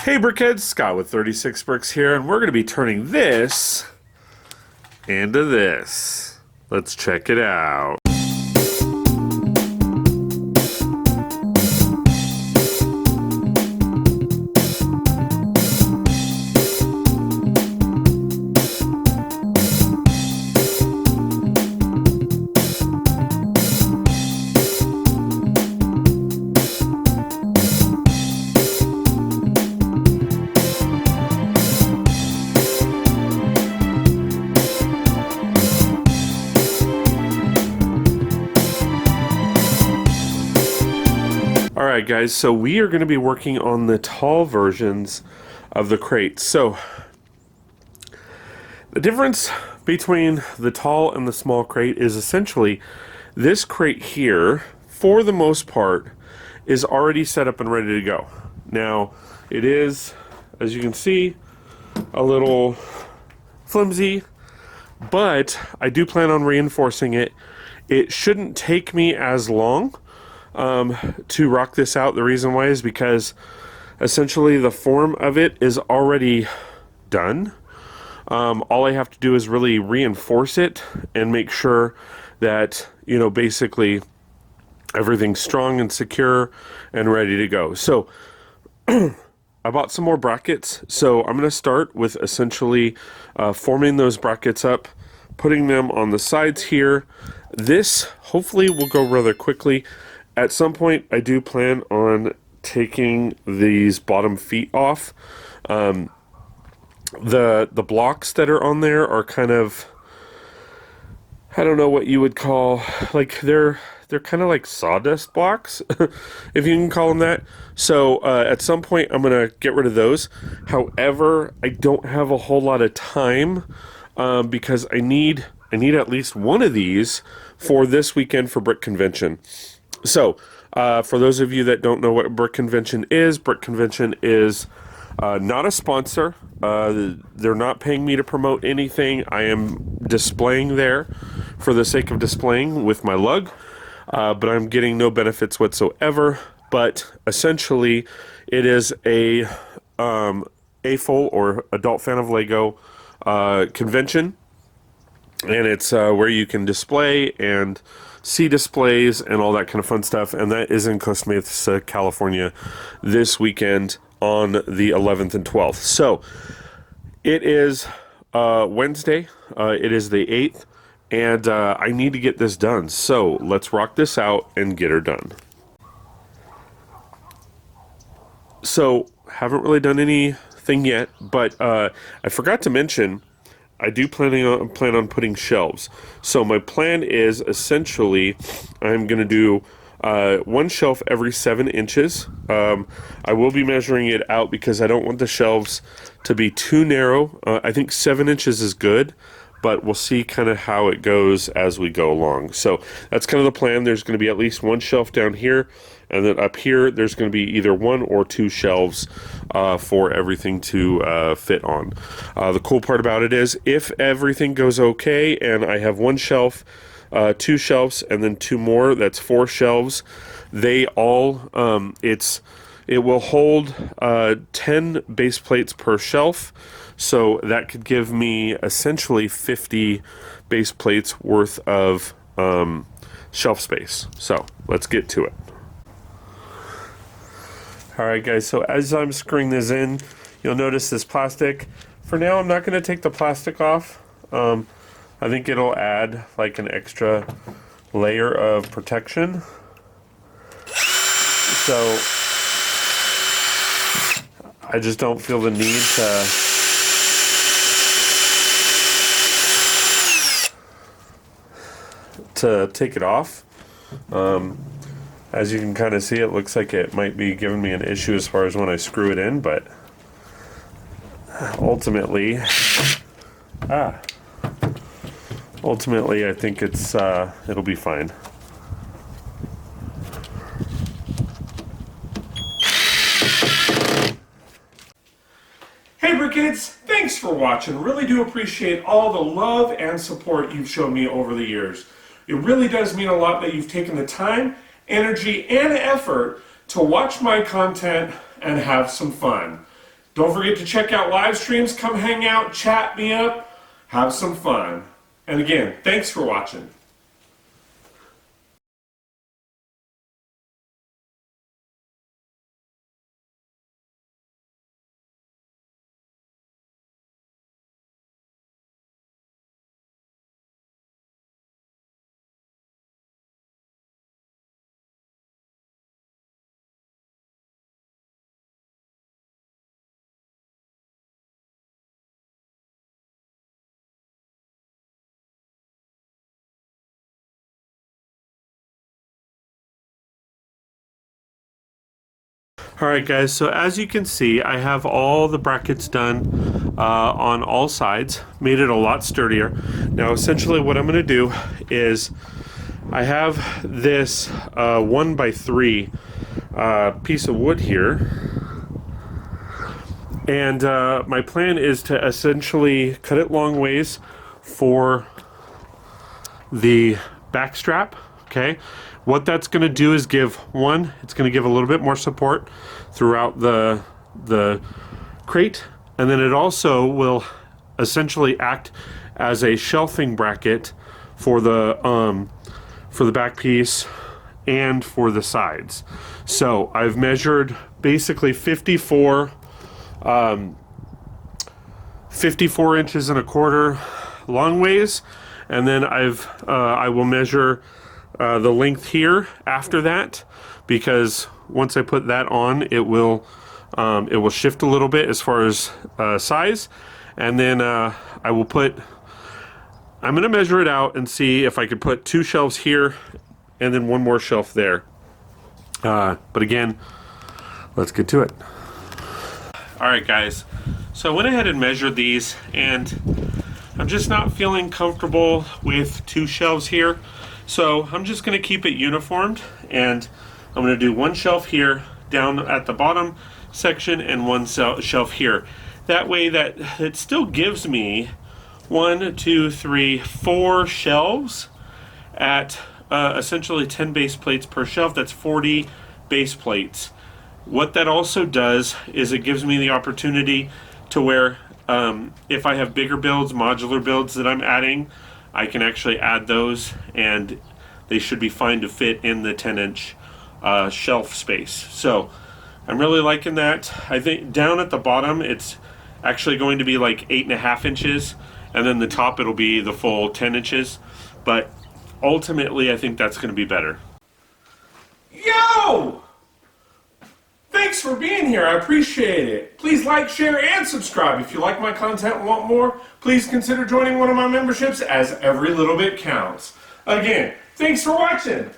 Hey Brickheads, Scott with 36 Bricks here, and we're going to be turning this into this. Let's check it out. Alright guys, so we are going to be working on the tall versions of the crates. So, the difference between the tall and the small crate is essentially this crate here, for the most part, is already set up and ready to go. Now, it is, as you can see, a little flimsy, but I do plan on reinforcing it. It shouldn't take me as long to rock this out. The reason why is because essentially the form of it is already done. All I have to do is really reinforce it and make sure that, you know, basically everything's strong and secure and ready to go. So I bought some more brackets, so I'm going to start with essentially forming those brackets up, putting them on the sides here. This hopefully will go rather quickly. At some point, I do plan on taking these bottom feet off. The blocks that are on there are kind of, I don't know what you would call, like they're kind of like sawdust blocks, if you can call them that. So at some point, I'm gonna get rid of those. However, I don't have a whole lot of time because I need at least one of these for this weekend for Brick Convention. So, for those of you that don't know what Brick Convention is not a sponsor. They're not paying me to promote anything. I am displaying there for the sake of displaying with my lug, but I'm getting no benefits whatsoever. But essentially, it is a full or adult fan of Lego convention, and it's where you can display and see displays and all that kind of fun stuff, and that is in Costa Mesa, California this weekend on the 11th and 12th. So it is Wednesday, it is the 8th, and I need to get this done. So let's rock this out and get her done. So haven't really done anything yet, but I forgot to mention I do plan on putting shelves. So my plan is essentially I'm going to do one shelf every 7 inches. I will be measuring it out because I don't want the shelves to be too narrow. I think 7 inches is good, but we'll see kind of how it goes as we go along. So that's kind of the plan. There's going to be at least one shelf down here, and then up here there's going to be either 1 or 2 shelves for everything to fit on. The cool part about it is if everything goes okay and I have 1 shelf, 2 shelves, and then 2 more, that's 4 shelves. They all, it will hold 10 base plates per shelf. So that could give me essentially 50 base plates worth of shelf space. So let's get to it. Alright guys, so as I'm screwing this in, you'll notice this plastic. For now, I'm not going to take the plastic off. I think it'll add like an extra layer of protection. So I just don't feel the need to take it off. As you can kind of see, it looks like it might be giving me an issue as far as when I screw it in, but ultimately, I think it'll be fine. Hey Brickheads, thanks for watching. Really do appreciate all the love and support you've shown me over the years. It really does mean a lot that you've taken the time, energy, and effort to watch my content and have some fun. Don't forget to check out live streams. Come hang out, chat me up, have some fun. And again, thanks for watching. Alright guys, so as you can see, I have all the brackets done on all sides, made it a lot sturdier. Now essentially what I'm going to do is I have this 1x3 piece of wood here, and my plan is to essentially cut it long ways for the back strap. Okay, what that's going to do is give it's going to give a little bit more support throughout the crate, and then it also will essentially act as a shelving bracket for the back piece and for the sides. So I've measured basically 54 inches and a quarter long ways, and then I will measure the length here after that, because once I put that on, it will shift a little bit as far as size, and then I'm going to measure it out and see if I could put 2 shelves here and then 1 more shelf there. But again, let's get to it. Alright guys, so I went ahead and measured these, and I'm just not feeling comfortable with 2 shelves here. So I'm just going to keep it uniformed, and I'm going to do 1 shelf here down at the bottom section and 1 shelf here. That way that it still gives me 1, 2, 3, 4 shelves at essentially 10 base plates per shelf. That's 40 base plates. What that also does is it gives me the opportunity to where if I have bigger builds, modular builds that I'm adding, I can actually add those, and they should be fine to fit in the 10-inch shelf space. So I'm really liking that. I think down at the bottom it's actually going to be like 8.5 inches, and then the top it'll be the full 10 inches. But ultimately I think that's going to be better. Yo! Thanks for being here. I appreciate it. Please like, share, and subscribe. If you like my content and want more, please consider joining one of my memberships, as every little bit counts. Again, thanks for watching.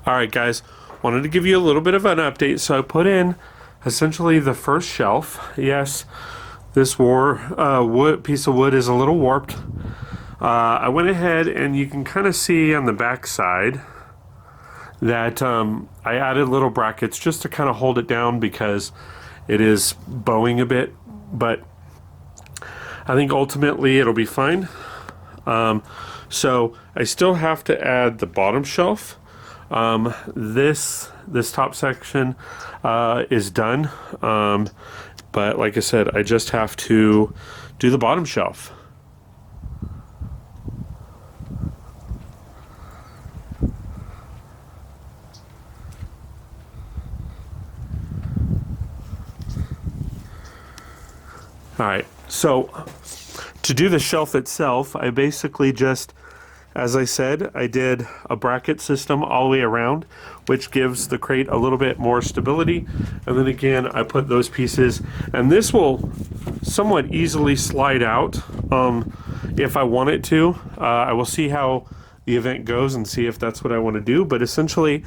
Alright guys, wanted to give you a little bit of an update. So I put in essentially the first shelf. Yes, this piece of wood is a little warped. I went ahead and you can kind of see on the back side that I added little brackets just to kind of hold it down because it is bowing a bit, but I think ultimately it'll be fine. So I still have to add the bottom shelf. This top section is done, but like I said, I just have to do the bottom shelf. Alright, so to do the shelf itself, I basically just, as I said, I did a bracket system all the way around, which gives the crate a little bit more stability. And then again, I put those pieces, and this will somewhat easily slide out if I want it to. I will see how the event goes and see if that's what I want to do, but essentially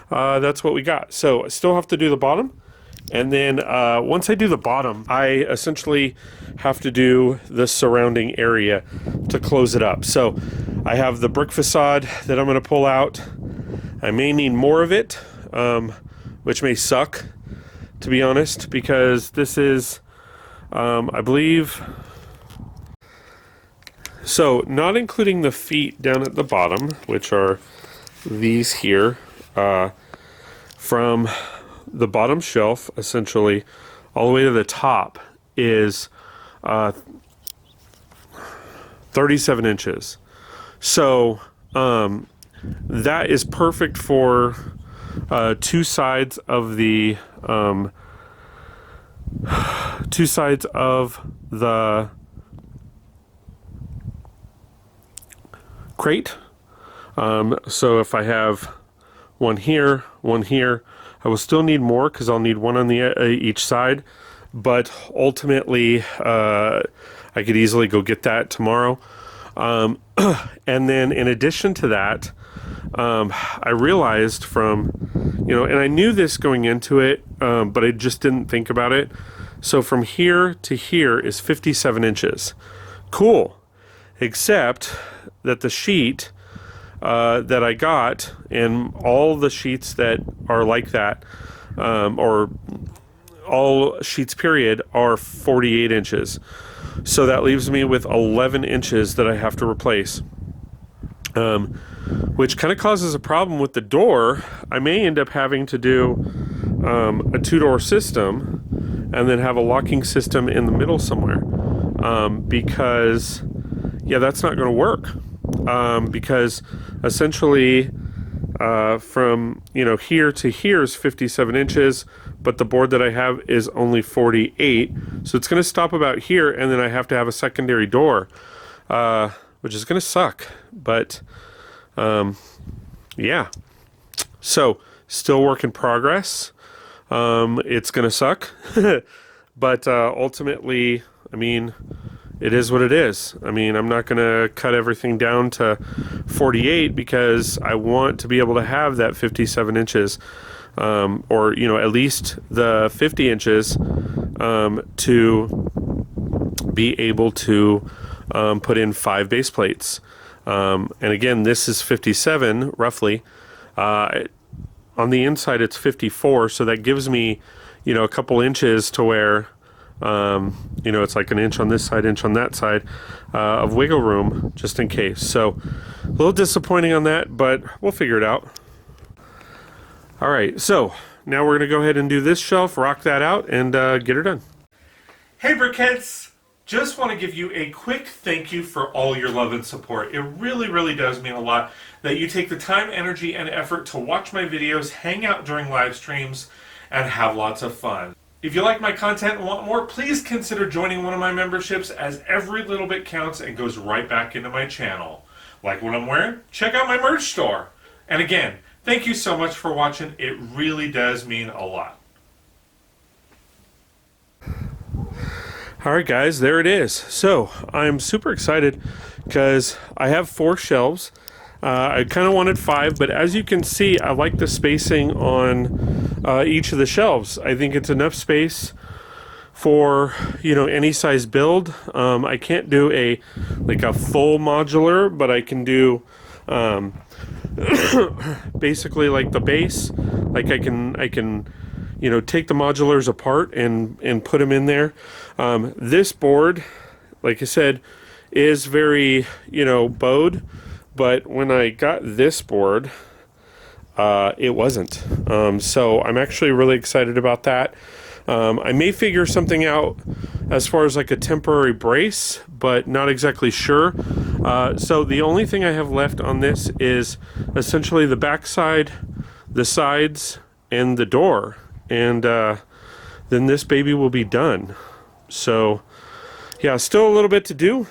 that's what we got. So I still have to do the bottom. And then once I do the bottom, I essentially have to do the surrounding area to close it up. So I have the brick facade that I'm going to pull out. I may need more of it, which may suck, to be honest, because this is, I believe, so not including the feet down at the bottom, which are these here, from the bottom shelf, essentially, all the way to the top is 37 inches. So that is perfect for two sides of the crate. So if I have one here, I will still need more because I'll need one on the each side, but ultimately I could easily go get that tomorrow. And then in addition to that, I realized from, and I knew this going into it, but I just didn't think about it. So from here to here is 57 inches. Cool. Except that the sheet that I got, and all the sheets that are like that, or all sheets period, are 48 inches. So that leaves me with 11 inches that I have to replace, which kind of causes a problem with the door. I may end up having to do a two-door system and then have a locking system in the middle somewhere, because that's not going to work. Because essentially from here to here is 57 inches, but the board that I have is only 48, so it's going to stop about here, and then I have to have a secondary door, which is going to suck, but yeah, so still work in progress. It's going to suck, but ultimately, I mean, it is what it is. I mean, I'm not going to cut everything down to 48 because I want to be able to have that 57 inches, or, at least the 50 inches, to be able to put in 5 base plates. And again, this is 57 roughly. On the inside, it's 54. So that gives me, a couple inches to where, it's like an inch on this side, inch on that side, of wiggle room just in case. So a little disappointing on that, but we'll figure it out. All right, so now we're going to go ahead and do this shelf, rock that out, and get her done. Hey Brickheads! Just want to give you a quick thank you for all your love and support. It really, really does mean a lot that you take the time, energy, and effort to watch my videos, hang out during live streams, and have lots of fun. If you like my content and want more, please consider joining one of my memberships, as every little bit counts and goes right back into my channel. Like what I'm wearing? Check out my merch store. And again, thank you so much for watching. It really does mean a lot. All right, guys, there it is. So I'm super excited because I have 4 shelves. I kind of wanted 5, but as you can see, I like the spacing on each of the shelves. I think it's enough space for, you know, any size build. I can't do a full modular, but I can do basically like the base. Like I can you know, take the modulars apart and put them in there. This board, like I said, is very, you know, bowed, but when I got this board, it wasn't. So I'm actually really excited about that. I may figure something out as far as like a temporary brace, but not exactly sure. So the only thing I have left on this is essentially the backside, the sides, and the door. And then this baby will be done. So yeah, still a little bit to do.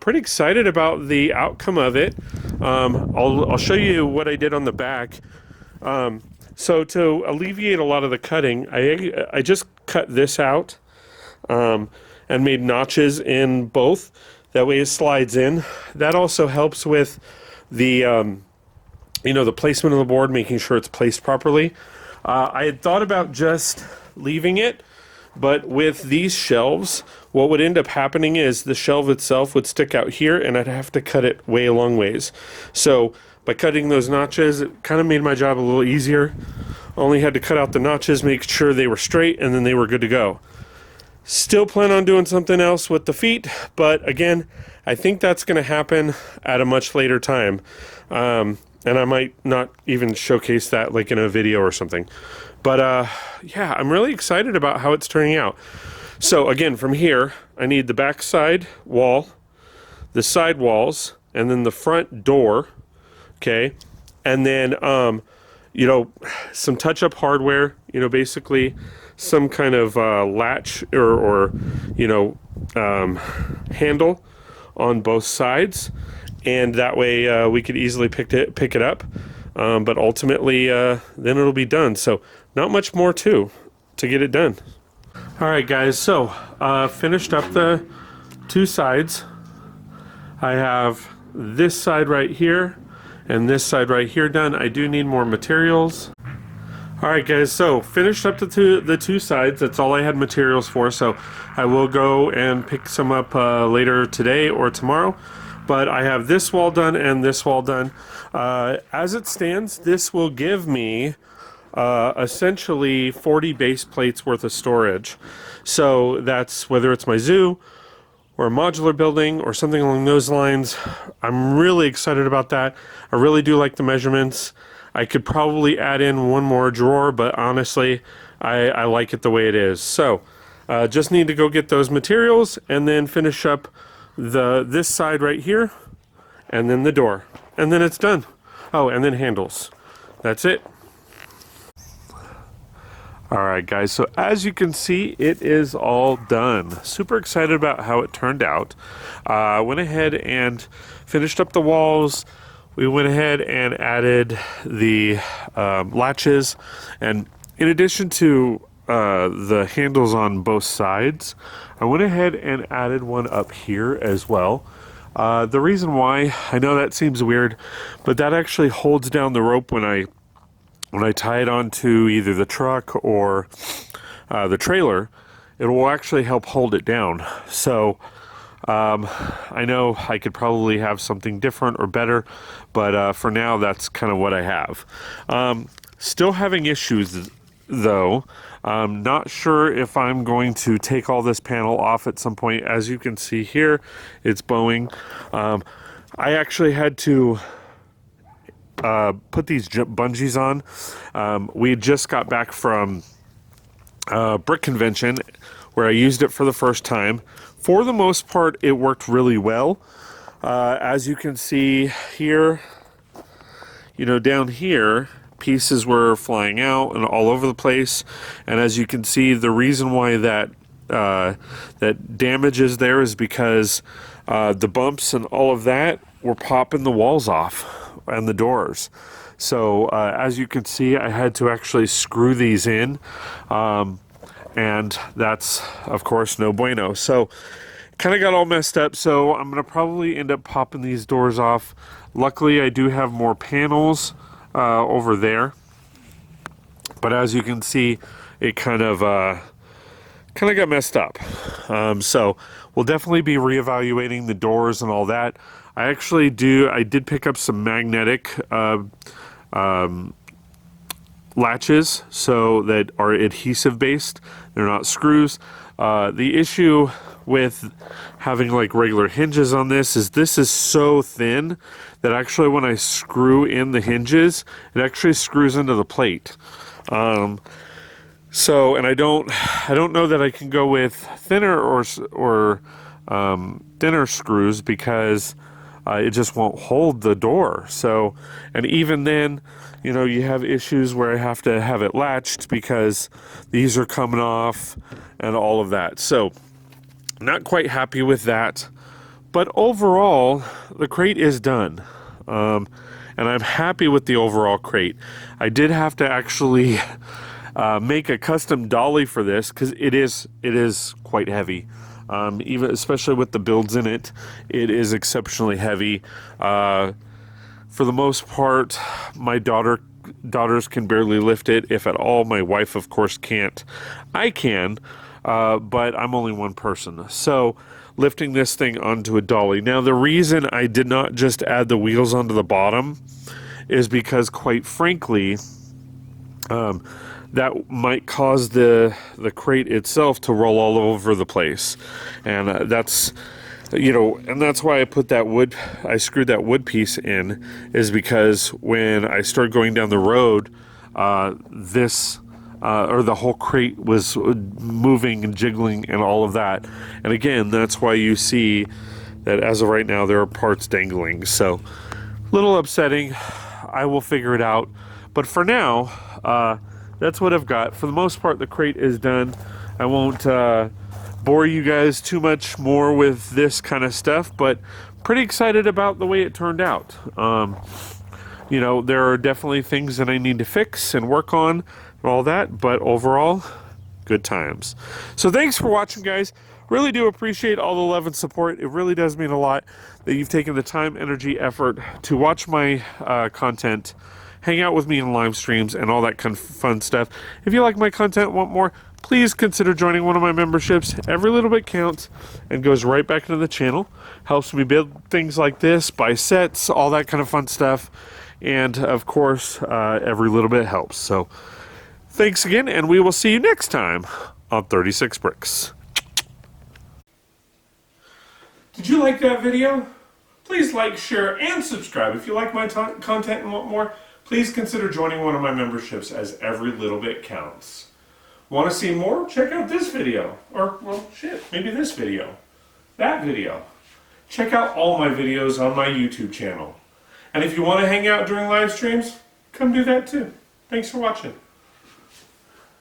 Pretty excited about the outcome of it. I'll show you what I did on the back. So to alleviate a lot of the cutting, I just cut this out and made notches in both. That way it slides in. That also helps with the you know, the placement of the board, making sure it's placed properly. I had thought about just leaving it, but with these shelves, what would end up happening is the shelf itself would stick out here and I'd have to cut it way a long ways. So by cutting those notches, it kind of made my job a little easier. Only had to cut out the notches, make sure they were straight, and then they were good to go. Still plan on doing something else with the feet, but again, I think that's going to happen at a much later time. And I might not even showcase that like in a video or something. But yeah, I'm really excited about how it's turning out. So again, from here, I need the back side wall, the side walls, and then the front door, okay? And then, you know, some touch-up hardware, you know, basically some kind of latch or you know, handle on both sides. And that way we could easily pick it up. But ultimately, then it'll be done. So not much more to get it done. All right, guys. So finished up the 2 sides. I have this side right here and this side right here done. I do need more materials. All right, guys. So finished up the two sides. That's all I had materials for. So I will go and pick some up later today or tomorrow. But I have this wall done and this wall done. As it stands, this will give me essentially 40 base plates worth of storage. So that's whether it's my zoo or a modular building or something along those lines. I'm really excited about that. I really do like the measurements. I could probably add in one more drawer, but honestly, I like it the way it is. So just need to go get those materials and then finish up this side right here, and then the door, and then it's done. Oh, and then handles. That's it. All right, guys, so as you can see, it is all done. Super excited about how it turned out. Went ahead and finished up the walls. We went ahead and added the latches, and in addition to the handles on both sides, I went ahead and added one up here as well. The reason why, I know that seems weird, but that actually holds down the rope when I tie it onto either the truck or the trailer. It will actually help hold it down. So I know I could probably have something different or better, but for now that's kind of what I have. Still having issues though. I'm not sure if I'm going to take all this panel off at some point. As you can see here, it's bowing. I actually had to put these bungees on. We just got back from Brick Convention where I used it for the first time. For the most part, it worked really well. As you can see here, you know, down here, pieces were flying out and all over the place, and as you can see, the reason why that damage is there is because the bumps and all of that were popping the walls off and the doors. So as you can see, I had to actually screw these in, and that's, of course, no bueno. So kind of got all messed up, so I'm going to probably end up popping these doors off. Luckily, I do have more panels over there, but as you can see, it kind of got messed up. So we'll definitely be reevaluating the doors and all that. I did pick up some magnetic latches, so that are adhesive based. They're not screws. The issue with having like regular hinges on this is so thin that actually when I screw in the hinges, it actually screws into the plate. So, and I don't know that I can go with thinner or thinner screws, because it just won't hold the door. So, and even then, you know, you have issues where I have to have it latched because these are coming off and all of that. So, not quite happy with that. But overall, the crate is done. And I'm happy with the overall crate. I did have to actually make a custom dolly for this, because it is quite heavy. Even especially with the builds in it, it is exceptionally heavy. For the most part, my daughters can barely lift it, if at all. My wife, of course, can't. I can, but I'm only one person. So lifting this thing onto a dolly. Now, the reason I did not just add the wheels onto the bottom is because, quite frankly, that might cause the crate itself to roll all over the place. And that's, you know, and that's why I screwed that wood piece in, is because when I started going down the road, the whole crate was moving and jiggling and all of that. And again, that's why you see that as of right now, there are parts dangling. So, a little upsetting. I will figure it out. But for now, that's what I've got. For the most part, the crate is done. I won't bore you guys too much more with this kind of stuff, but pretty excited about the way it turned out. You know, there are definitely things that I need to fix and work on and all that, but overall, good times. So thanks for watching, guys. Really do appreciate all the love and support. It really does mean a lot that you've taken the time, energy, effort to watch my content, hang out with me in live streams, and all that kind of fun stuff. If you like my content, want more, please consider joining one of my memberships. Every little bit counts and goes right back into the channel. Helps me build things like this, buy sets, all that kind of fun stuff. And of course, every little bit helps. So thanks again, and we will see you next time on 36 Bricks. Did you like that video? Please like, share, and subscribe. If you like my content and want more, please consider joining one of my memberships, as every little bit counts. Want to see more? Check out this video. Or, well, shit, maybe this video. That video. Check out all my videos on my YouTube channel. And if you want to hang out during live streams, come do that too. Thanks for watching.